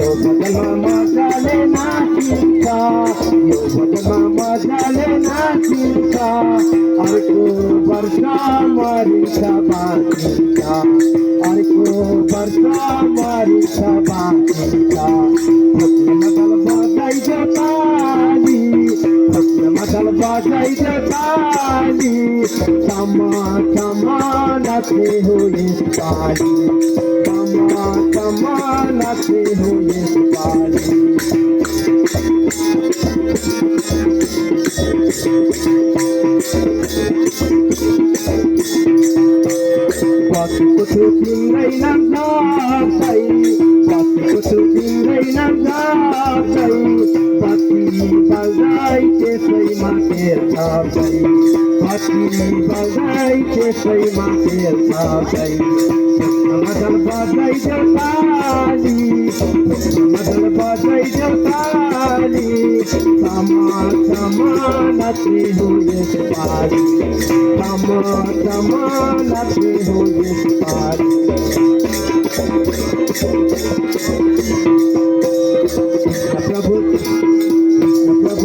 मजाले नाचिन्छ यो भजनमा मजाले नाचिन्छ अर्को वर्ष मरिन्छ बाँचिन्छ अर्को वर्ष मरिन्छ बाँचिन्छ मदल बजाइदेऊ ताली मदल बजाइदेऊ ताली क्षमा क्षमा नाचे हो यसपालि क्षमा क्षमा नाचे हो यसपालि बसेको छु तिम्रै नजरै बसेको छु तिम्रै नजरै बत्ती बजाइ त्यसैमा तेर्छ बत्ती बजाइ त्यसैमा तेर्छ मदल बजाइदेऊ ताली मदल बजाइदेऊ ताली क्षमा क्षमा नाचे हो यसपालि क्षमा क्षमा नाचे हो यसपालि